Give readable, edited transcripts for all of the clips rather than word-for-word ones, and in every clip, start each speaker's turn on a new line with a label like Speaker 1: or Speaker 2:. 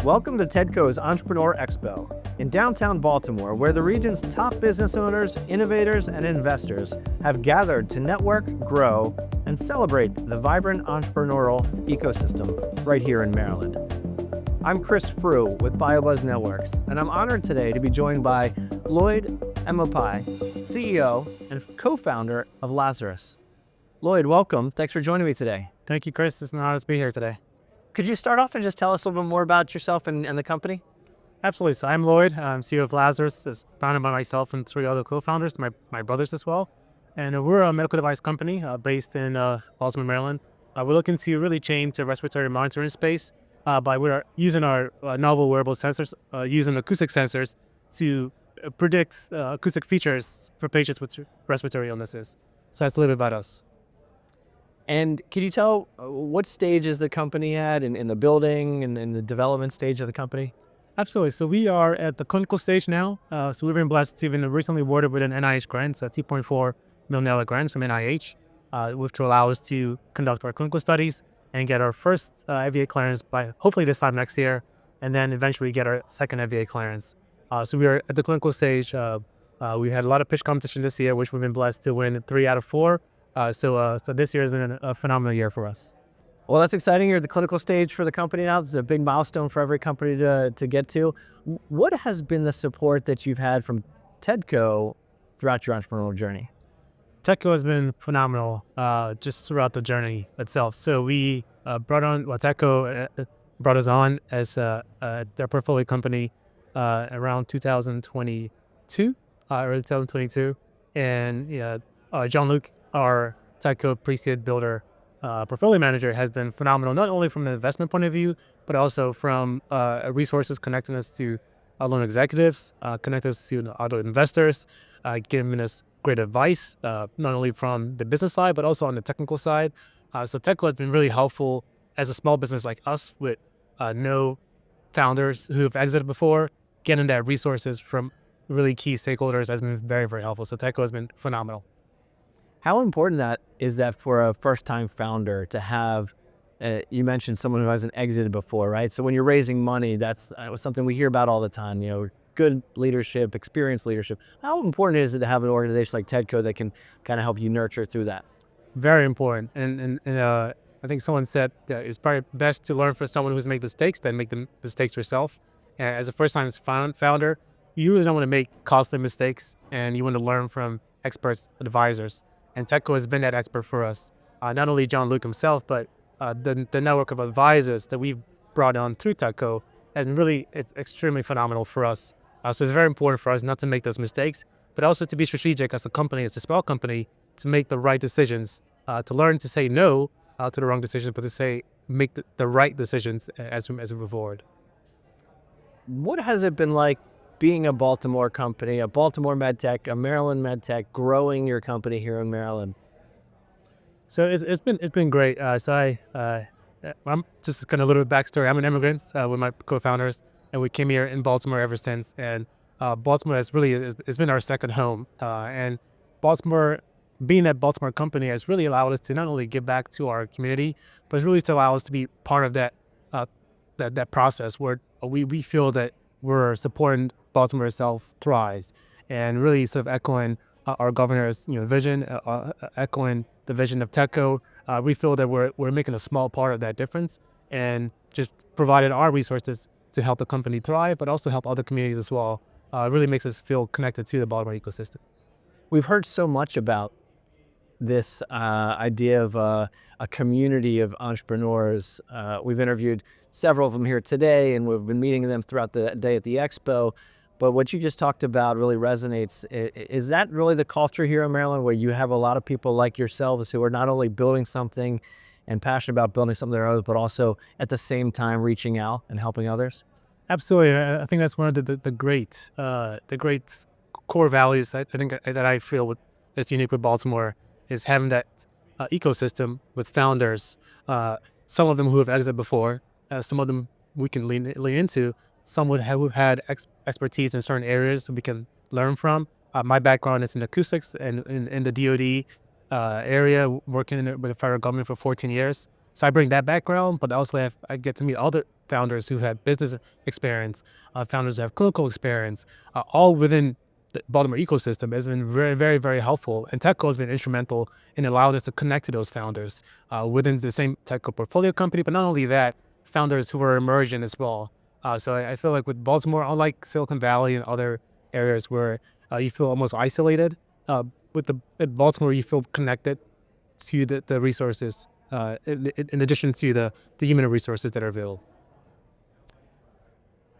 Speaker 1: Welcome to TEDCO's Entrepreneur Expo in downtown Baltimore, where the region's top business owners, innovators, and investors have gathered to network, grow, and celebrate the vibrant entrepreneurial ecosystem right here in Maryland. I'm Frew with BioBuzz Networks, and I'm honored today to be joined by Lloyd Emokpae, CEO and co-founder of LASARRUS. Lloyd, welcome. Thanks for joining me today.
Speaker 2: Thank you, Chris. It's an honor to be here today.
Speaker 1: Could you start off and just tell us a little bit more about yourself and the company?
Speaker 2: Absolutely. So I'm Lloyd. I'm CEO of LASARRUS. It's founded by myself and three other co-founders, my brothers as well. And we're a medical device company based in Baltimore, Maryland. We're looking to really change the respiratory monitoring space we're using our novel wearable sensors, using acoustic sensors to predict acoustic features for patients with respiratory illnesses. So that's a little bit about us.
Speaker 1: And can you tell what stage is the company at in the building and in the development stage of the company?
Speaker 2: Absolutely. So we are at the clinical stage now. So we've been blessed to have been recently awarded with an NIH grant, so $2.4 million grant from NIH, which will allow us to conduct our clinical studies and get our first FDA clearance by hopefully this time next year, and then eventually get our second FDA clearance. So we are at the clinical stage. We had a lot of pitch competition this year, which we've been blessed to win 3 out of 4. So this year has been a phenomenal year for us.
Speaker 1: Well, that's exciting. You're at the clinical stage for the company now. It's a big milestone for every company to get to. What has been the support that you've had from TEDCO throughout your entrepreneurial journey?
Speaker 2: TEDCO has been phenomenal just throughout the journey itself. So we TEDCO brought us on as their portfolio company around 2022, early 2022. And Jean-Luc, our TEDCO pre-seed builder portfolio manager, has been phenomenal, not only from an investment point of view, but also from resources connecting us to loan executives, connecting us to other investors, giving us great advice, not only from the business side, but also on the technical side. So TEDCO has been really helpful as a small business like us with no founders who have exited before. Getting that resources from really key stakeholders has been very, very helpful. So TEDCO has been phenomenal.
Speaker 1: How important is that for a first-time founder to have, you mentioned someone who hasn't exited before, right? So when you're raising money, that's something we hear about all the time, good leadership, experienced leadership. How important is it to have an organization like TEDCO that can kind of help you nurture through that?
Speaker 2: Very important. And I think someone said it's probably best to learn from someone who's made mistakes than make the mistakes yourself. And as a first-time founder, you really don't want to make costly mistakes, and you want to learn from experts, advisors. And TEDCO has been that expert for us. Not only Jean-Luc himself, but the network of advisors that we've brought on through TEDCO has really, it's extremely phenomenal for us. So it's very important for us not to make those mistakes, but also to be strategic as a company, as a small company, to make the right decisions, to learn to say no to the wrong decisions, but to make the right decisions as we move forward.
Speaker 1: What has it been like being a Baltimore company, a Baltimore medtech, a Maryland medtech, growing your company here in Maryland?
Speaker 2: So it's been great. I'm just kind of a little bit backstory. I'm an immigrant with my co-founders, and we came here in Baltimore ever since. And Baltimore has been our second home. And Baltimore, being a Baltimore company, has really allowed us to not only give back to our community, but it's really to allow us to be part of that process where we feel that we're supporting Baltimore itself thrive, and really sort of echoing our governor's vision, echoing the vision of TEDCO. We feel that we're making a small part of that difference, and just provided our resources to help the company thrive, but also help other communities as well. It really makes us feel connected to the Baltimore ecosystem.
Speaker 1: We've heard so much about this idea of a community of entrepreneurs. We've interviewed several of them here today, and we've been meeting them throughout the day at the expo. But what you just talked about really resonates. Is that really the culture here in Maryland, where you have a lot of people like yourselves who are not only building something and passionate about building something their own, but also at the same time reaching out and helping others?
Speaker 2: Absolutely. I think that's one of the great core values I think that I feel that's unique with Baltimore, is having that ecosystem with founders, some of them who have exited before, some of them we can lean into, some who've had expertise in certain areas that we can learn from. My background is in acoustics and in the DoD area, working with the federal government for 14 years. So I bring that background, but also I get to meet other founders who have business experience, founders who have clinical experience, all within the Baltimore ecosystem. Has been very, very, very helpful. And TEDCO has been instrumental in allowing us to connect to those founders within the same TEDCO portfolio company. But not only that, founders who are emerging as well. So I feel like with Baltimore, unlike Silicon Valley and other areas where you feel almost isolated, at Baltimore, you feel connected to the resources, in addition to the human resources that are available.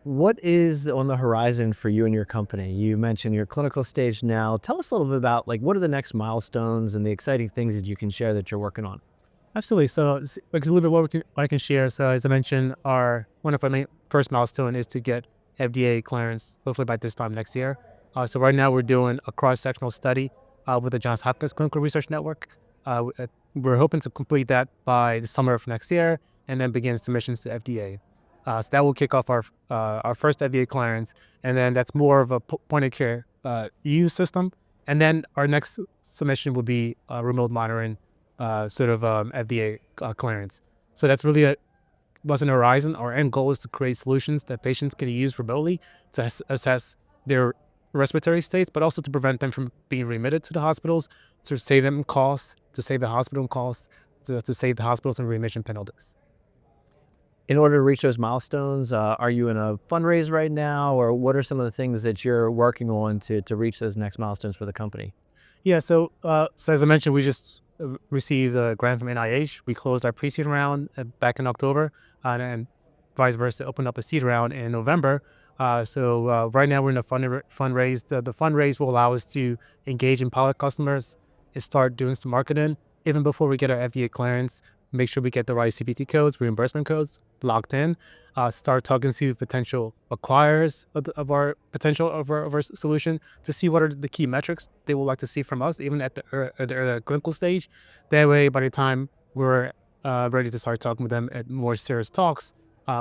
Speaker 1: What is on the horizon for you and your company? You mentioned your clinical stage now. Tell us a little bit about what are the next milestones and the exciting things that you can share that you're working on.
Speaker 2: Absolutely. So, like a little bit what I can share. So, as I mentioned, one of our main first milestone is to get FDA clearance, hopefully by this time next year. So right now we're doing a cross-sectional study with the Johns Hopkins Clinical Research Network. We're hoping to complete that by the summer of next year, and then begin submissions to FDA. So that will kick off our first FDA clearance, and then that's more of a point-of-care EU system. And then our next submission will be remote monitoring, FDA clearance. So that's really what's on the horizon. Our end goal is to create solutions that patients can use remotely to assess their respiratory states, but also to prevent them from being remitted to the hospitals, to save them costs, to save the hospital costs, to save the hospitals and readmission penalties.
Speaker 1: In order to reach those milestones, are you in a fundraise right now, or what are some of the things that you're working on to reach those next milestones for the company?
Speaker 2: Yeah, so as I mentioned, we just received a grant from NIH. We closed our pre-seed round back in October, and vice versa, opened up a seed round in November. So right now we're in a fundraise. The fundraise will allow us to engage in pilot customers and start doing some marketing even before we get our FDA clearance. Make sure we get the right CPT codes, reimbursement codes locked in. Start talking to potential acquirers of our solution to see what are the key metrics they would like to see from us, even at the clinical stage. That way, by the time we're ready to start talking with them at more serious talks,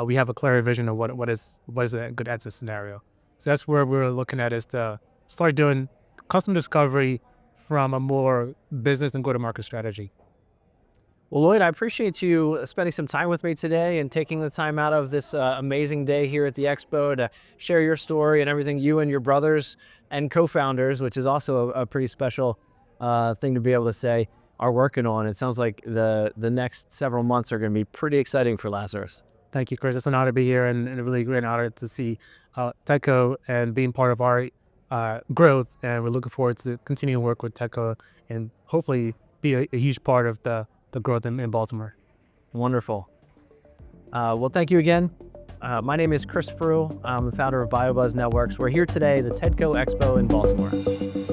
Speaker 2: we have a clearer vision of what is a good exit scenario. So that's where we're looking at, is to start doing customer discovery from a more business and go-to-market strategy.
Speaker 1: Well, Lloyd, I appreciate you spending some time with me today and taking the time out of this amazing day here at the Expo to share your story and everything you and your brothers and co-founders, which is also a pretty special thing to be able to say, are working on. It sounds like the next several months are going to be pretty exciting for LASARRUS.
Speaker 2: Thank you, Chris. It's an honor to be here, and a really great honor to see TEDCO and being part of our growth. And we're looking forward to continuing to work with TEDCO and hopefully be a huge part of the growth in Baltimore.
Speaker 1: Wonderful. Well, thank you again. My name is Chris Frew. I'm the founder of BioBuzz Networks. We're here today, the TEDCO Expo in Baltimore.